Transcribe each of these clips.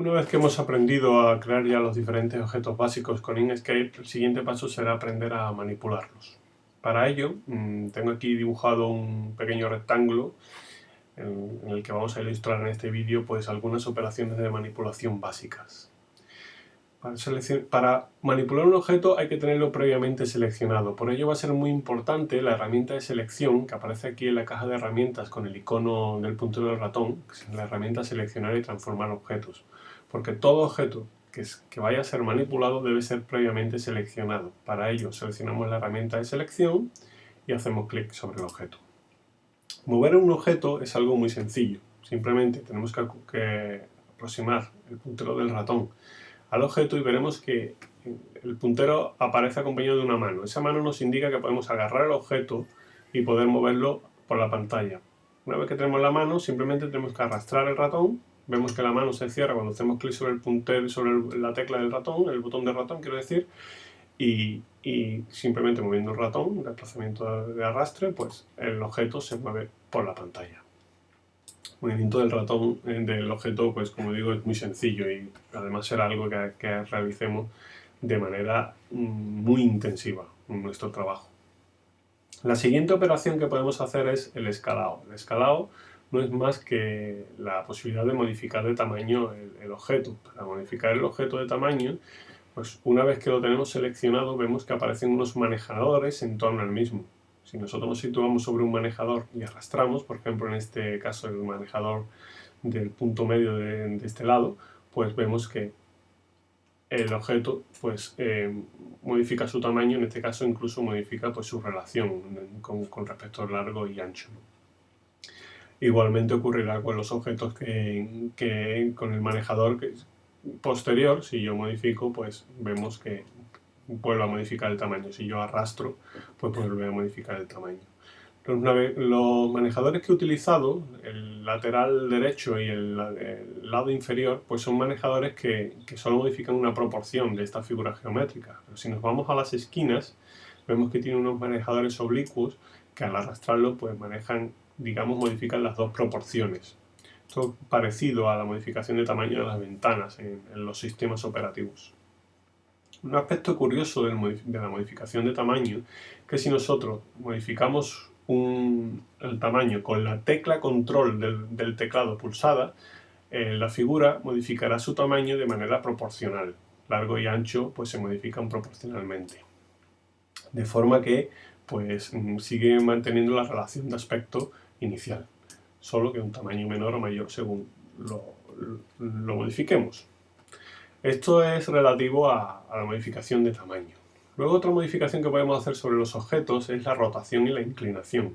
Una vez que hemos aprendido a crear ya los diferentes objetos básicos con Inkscape, el siguiente paso será aprender a manipularlos. Para ello, tengo aquí dibujado un pequeño rectángulo en el que vamos a ilustrar en este vídeo pues algunas operaciones de manipulación básicas. Para manipular un objeto hay que tenerlo previamente seleccionado. Por ello va a ser muy importante la herramienta de selección que aparece aquí en la caja de herramientas con el icono del puntero del ratón, que es la herramienta seleccionar y transformar objetos. Porque todo objeto que vaya a ser manipulado debe ser previamente seleccionado. Para ello seleccionamos la herramienta de selección y hacemos clic sobre el objeto. Mover un objeto es algo muy sencillo. Simplemente tenemos que aproximar el puntero del ratón al objeto y veremos que el puntero aparece acompañado de una mano. Esa mano nos indica que podemos agarrar el objeto y poder moverlo por la pantalla. Una vez que tenemos la mano, simplemente tenemos que arrastrar el ratón. Vemos que la mano se cierra cuando hacemos clic sobre el puntero, sobre la tecla del ratón, el botón del ratón quiero decir, y simplemente moviendo el ratón, el desplazamiento de arrastre, pues el objeto se mueve por la pantalla. El movimiento del ratón del objeto, pues como digo, es muy sencillo y además será algo que realicemos de manera muy intensiva en nuestro trabajo. La siguiente operación que podemos hacer es el escalado. El escalado no es más que la posibilidad de modificar de tamaño el objeto. Para modificar el objeto de tamaño, pues una vez que lo tenemos seleccionado, vemos que aparecen unos manejadores en torno al mismo. Si nosotros nos situamos sobre un manejador y arrastramos, por ejemplo en este caso el manejador del punto medio de este lado, pues vemos que el objeto pues, modifica su tamaño, en este caso incluso modifica pues, su relación con respecto al largo y ancho. Igualmente ocurrirá con los objetos que con el manejador posterior, si yo modifico, pues vemos que vuelve a modificar el tamaño. Si yo arrastro, pues vuelve a modificar el tamaño. Los manejadores que he utilizado, el lateral derecho y el lado inferior, pues son manejadores que solo modifican una proporción de esta figura geométrica. Pero si nos vamos a las esquinas, vemos que tiene unos manejadores oblicuos que al arrastrarlo pues manejan, digamos, modifican las dos proporciones. Esto es parecido a la modificación de tamaño de las ventanas en los sistemas operativos. Un aspecto curioso de la modificación de tamaño es que si nosotros modificamos el tamaño con la tecla control del teclado pulsada, la figura modificará su tamaño de manera proporcional. Largo y ancho pues se modifican proporcionalmente. De forma que pues sigue manteniendo la relación de aspecto inicial, solo que un tamaño menor o mayor según lo modifiquemos. Esto es relativo a la modificación de tamaño. Luego otra modificación que podemos hacer sobre los objetos es la rotación y la inclinación.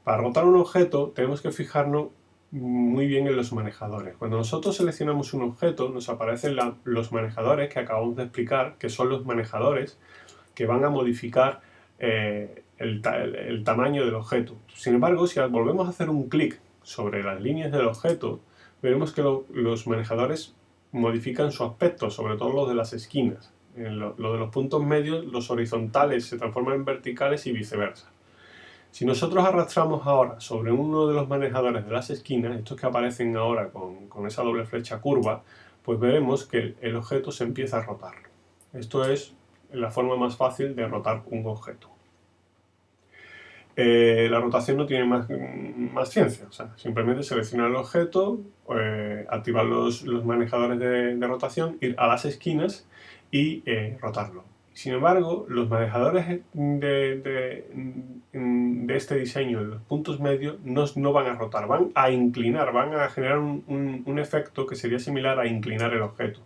Para rotar un objeto tenemos que fijarnos muy bien en los manejadores. Cuando nosotros seleccionamos un objeto nos aparecen los manejadores que acabamos de explicar, que son los manejadores que van a modificar el tamaño del objeto. Sin embargo, si volvemos a hacer un clic sobre las líneas del objeto, veremos que los manejadores modifican su aspecto, sobre todo los de las esquinas. Lo de los puntos medios, los horizontales se transforman en verticales y viceversa. Si nosotros arrastramos ahora sobre uno de los manejadores de las esquinas, estos que aparecen ahora con esa doble flecha curva, pues veremos que el objeto se empieza a rotar. Esto es la forma más fácil de rotar un objeto. La rotación no tiene más ciencia, o sea, simplemente seleccionar el objeto, activar los manejadores de rotación, ir a las esquinas y rotarlo. Sin embargo, los manejadores de este diseño, de los puntos medios, no van a rotar, van a inclinar, van a generar un efecto que sería similar a inclinar el objeto.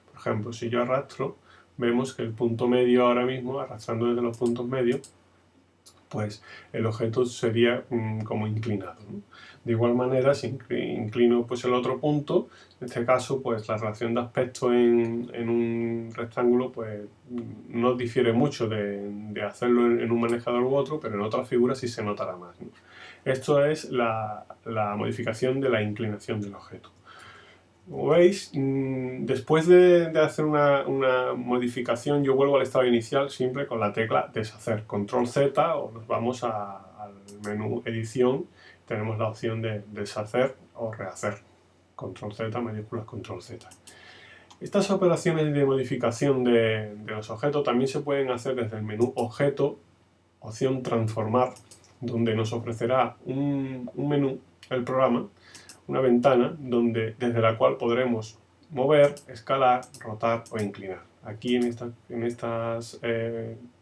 Por ejemplo, si yo arrastro, vemos que el punto medio ahora mismo, arrastrando desde los puntos medios, pues el objeto sería como inclinado, ¿no? De igual manera, si inclino pues, el otro punto, en este caso pues, la relación de aspecto en un rectángulo pues, no difiere mucho de hacerlo en un manejador u otro, pero en otras figuras sí se notará más, ¿no? Esto es la modificación de la inclinación del objeto. Como veis, después de hacer una modificación, yo vuelvo al estado inicial siempre con la tecla deshacer. Control Z o nos vamos al menú edición, tenemos la opción de deshacer o rehacer. control Z, mayúsculas, control Z. Estas operaciones de modificación de los objetos también se pueden hacer desde el menú Objeto, opción Transformar, donde nos ofrecerá un menú, el programa, una ventana desde la cual podremos mover, escalar, rotar o inclinar. Aquí en estas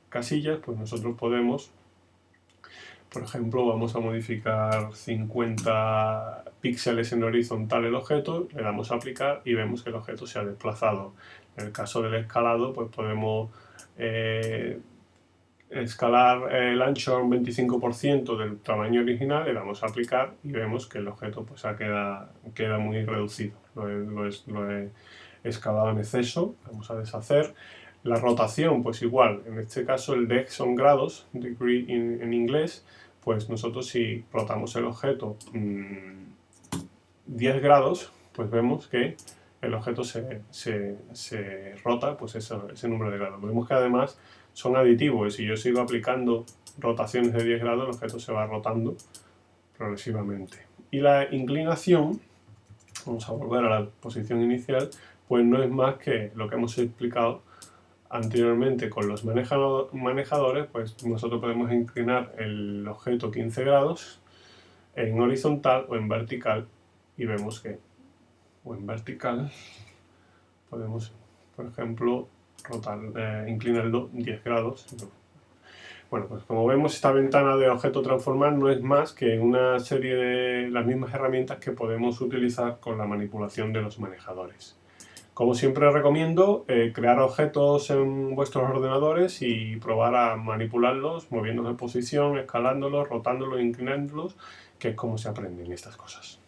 casillas pues nosotros podemos, por ejemplo, vamos a modificar 50 píxeles en horizontal el objeto, le damos a aplicar y vemos que el objeto se ha desplazado. En el caso del escalado pues podemos escalar el ancho a un 25% del tamaño original, le damos a aplicar y vemos que el objeto pues queda muy reducido. Lo he escalado en exceso, vamos a deshacer. La rotación, pues igual, en este caso el deg son grados, degree en inglés, pues nosotros si rotamos el objeto 10 grados, pues vemos que el objeto se rota pues ese número de grados. Vemos que además son aditivos y si yo sigo aplicando rotaciones de 10 grados, el objeto se va rotando progresivamente. Y la inclinación, vamos a volver a la posición inicial, pues no es más que lo que hemos explicado anteriormente con los manejadores, pues nosotros podemos inclinar el objeto 15 grados en horizontal o en vertical y vemos que en vertical podemos, por ejemplo, inclinarlo 10 grados. Bueno, pues como vemos, esta ventana de objeto transformar no es más que una serie de las mismas herramientas que podemos utilizar con la manipulación de los manejadores. Como siempre recomiendo crear objetos en vuestros ordenadores y probar a manipularlos, moviéndolos de posición, escalándolos, rotándolos, inclinándolos, que es como se aprenden estas cosas.